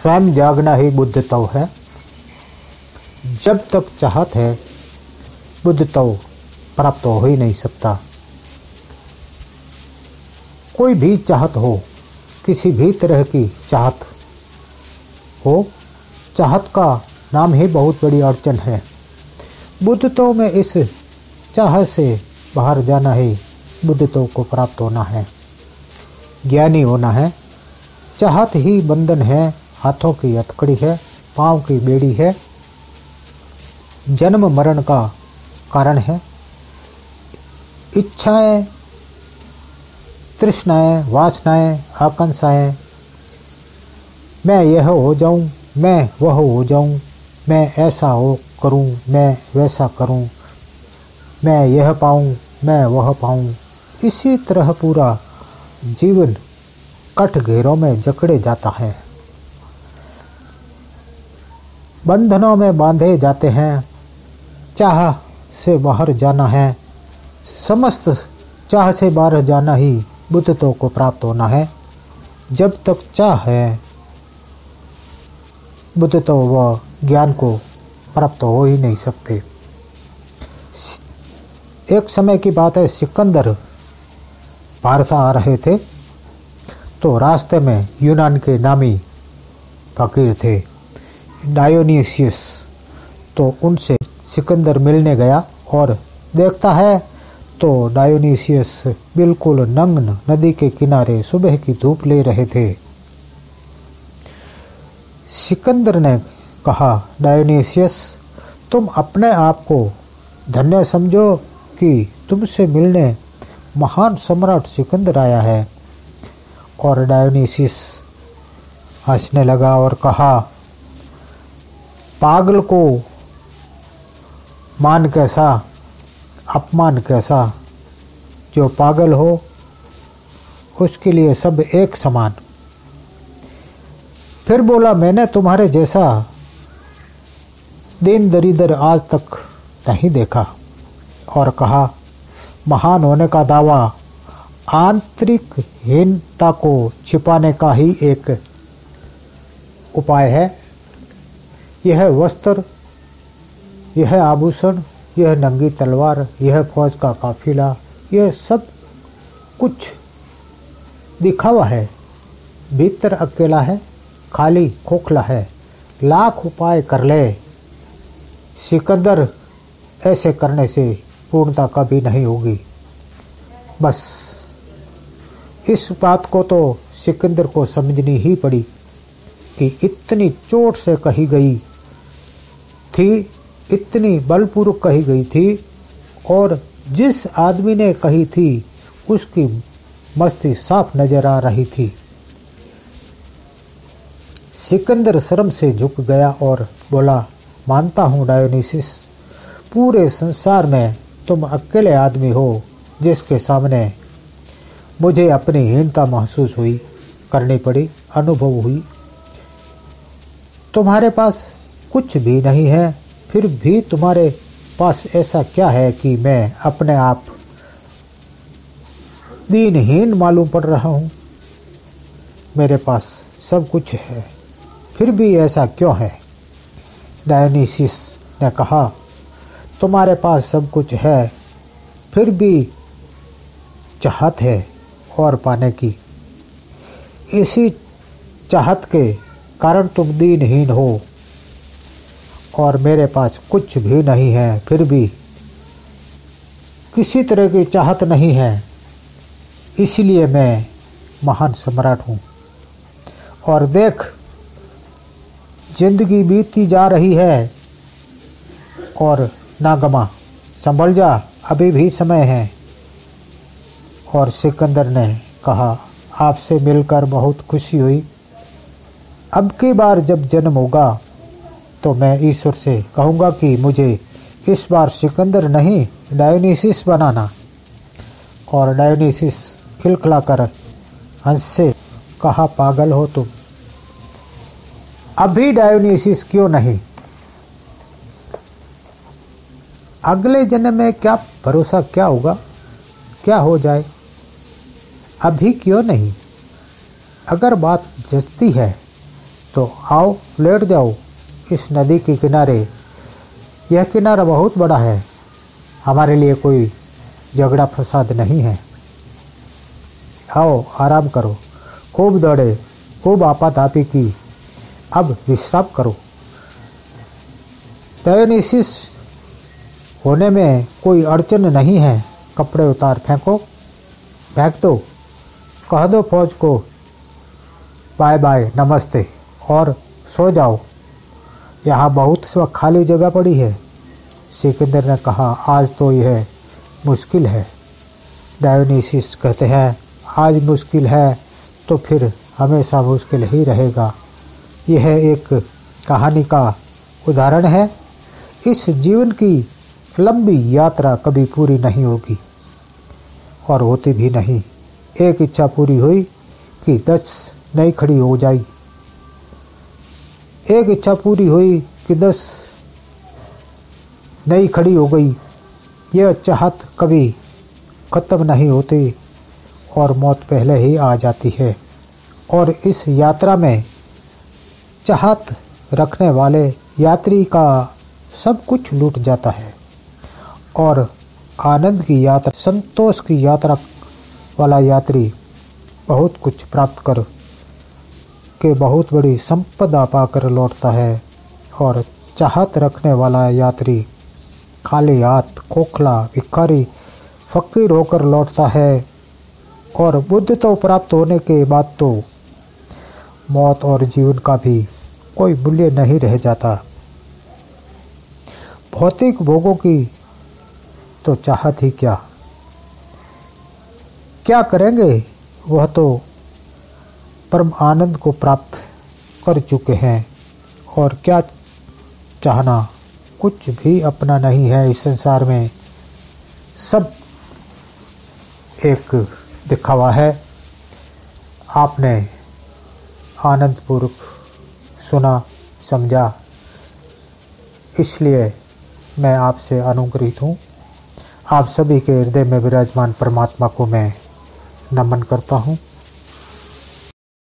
स्वयं जागना ही बुद्धत्व है। जब तक चाहत है बुद्धत्व प्राप्त हो ही नहीं सकता। कोई भी चाहत हो, किसी भी तरह की चाहत हो, चाहत का नाम ही बहुत बड़ी अड़चन है। बुद्धत्व में इस चाहत से बाहर जाना ही बुद्धत्व को प्राप्त होना है, ज्ञानी होना है। चाहत ही बंधन है, हाथों की हथकड़ी है, पांव की बेड़ी है, जन्म मरण का कारण है। इच्छाएं, तृष्णाएं, वासनाएं, आकांक्षाएं, मैं यह हो जाऊं, मैं वह हो जाऊं, मैं ऐसा हो करूं, मैं वैसा करूं, मैं यह पाऊं, मैं वह पाऊं, इसी तरह पूरा जीवन कट घेरों में जकड़े जाता है। बंधनों में बांधे जाते हैं। चाह से बाहर जाना है, समस्त चाह से बाहर जाना ही बुद्धत्व को प्राप्त होना है। जब तक चाह है बुद्धत्व व ज्ञान को प्राप्त हो ही नहीं सकते। एक समय की बात है, सिकंदर भारत आ रहे थे तो रास्ते में यूनान के नामी फकीर थे डायोनिसियस, तो उनसे सिकंदर मिलने गया और देखता है तो डायोनिसियस बिल्कुल नग्न नदी के किनारे सुबह की धूप ले रहे थे। सिकंदर ने कहा, डायोनिसियस, तुम अपने आप को धन्य समझो कि तुमसे मिलने महान सम्राट सिकंदर आया है। और डायोनिसियस हंसने लगा और कहा, पागल को मान कैसा, अपमान कैसा, जो पागल हो उसके लिए सब एक समान। फिर बोला, मैंने तुम्हारे जैसा दीन दरिद्र आज तक नहीं देखा। और कहा, महान होने का दावा आंतरिक हीनता को छिपाने का ही एक उपाय है। यह वस्त्र, यह आभूषण, यह नंगी तलवार, यह फौज का काफिला, यह सब कुछ दिखावा है। भीतर अकेला है, खाली खोखला है। लाख उपाय कर ले सिकंदर, ऐसे करने से पूर्णता कभी नहीं होगी। बस इस बात को तो सिकंदर को समझनी ही पड़ी कि इतनी चोट से कही गई थी, इतनी बलपूर्वक कही गई थी, और जिस आदमी ने कही थी उसकी मस्ती साफ नजर आ रही थी। सिकंदर शर्म से झुक गया और बोला, मानता हूँ डायोनिसिस, पूरे संसार में तुम अकेले आदमी हो जिसके सामने मुझे अपनी हीनता महसूस हुई, करनी पड़ी, अनुभव हुई। तुम्हारे पास कुछ भी नहीं है, फिर भी तुम्हारे पास ऐसा क्या है कि मैं अपने आप दीनहीन मालूम पड़ रहा हूँ। मेरे पास सब कुछ है, फिर भी ऐसा क्यों है? डायोनिसिस ने कहा, तुम्हारे पास सब कुछ है, फिर भी चाहत है और पाने की। इसी चाहत के कारण तुम दीनहीन हो, और मेरे पास कुछ भी नहीं है, फिर भी किसी तरह की चाहत नहीं है, इसलिए मैं महान सम्राट हूँ। और देख, जिंदगी बीतती जा रही है और ना गमा, संभल जा, अभी भी समय है। और सिकंदर ने कहा, आपसे मिलकर बहुत खुशी हुई। अब की बार जब जन्म होगा तो मैं ईश्वर से कहूँगा कि मुझे इस बार सिकंदर नहीं डायोनिसिस बनाना। और डायोनिसिस खिलखिलाकर हंस से कहा, पागल हो तुम? अभी डायोनिसिस क्यों नहीं? अगले जन्म में क्या भरोसा, क्या होगा, क्या हो जाए? अभी क्यों नहीं? अगर बात जचती है तो आओ लेट जाओ इस नदी के किनारे। यह किनारा बहुत बड़ा है, हमारे लिए कोई झगड़ा फसाद नहीं है। आओ आराम करो, खूब दौड़े, खूब आपाधापी की, अब विश्राम करो। डायोनिसिस होने में कोई अड़चन नहीं है। कपड़े उतार फेंक दो, कह दो फौज को बाय बाय नमस्ते और सो जाओ। यहाँ बहुत सी खाली जगह पड़ी है। सिकंदर ने कहा, आज तो यह मुश्किल है। डायोनिसिस कहते हैं, आज मुश्किल है तो फिर हमेशा मुश्किल ही रहेगा। यह एक कहानी का उदाहरण है। इस जीवन की लंबी यात्रा कभी पूरी नहीं होगी और होती भी नहीं। एक इच्छा पूरी हुई कि 10 नई खड़ी हो जाई। एक इच्छा पूरी हुई कि 10 नई खड़ी हो गई। यह चाहत कभी खत्म नहीं होती और मौत पहले ही आ जाती है। और इस यात्रा में चाहत रखने वाले यात्री का सब कुछ लूट जाता है और आनंद की यात्रा, संतोष की यात्रा वाला यात्री बहुत कुछ प्राप्त कर के बहुत बड़ी संपदा पाकर लौटता है। और चाहत रखने वाला यात्री खाली हाथ, खोखला, भिखारी, फकीर होकर लौटता है। और बुद्ध तो प्राप्त होने के बाद तो मौत और जीवन का भी कोई मूल्य नहीं रह जाता। भौतिक भोगों की तो चाहत ही क्या करेंगे, वह तो परम आनंद को प्राप्त कर चुके हैं। और क्या चाहना, कुछ भी अपना नहीं है इस संसार में। सब एक दिखावा है। आपने आनंदपूर्वक सुना, समझा, इसलिए मैं आपसे अनुग्रहित हूँ। आप सभी के हृदय में विराजमान परमात्मा को मैं नमन करता हूँ।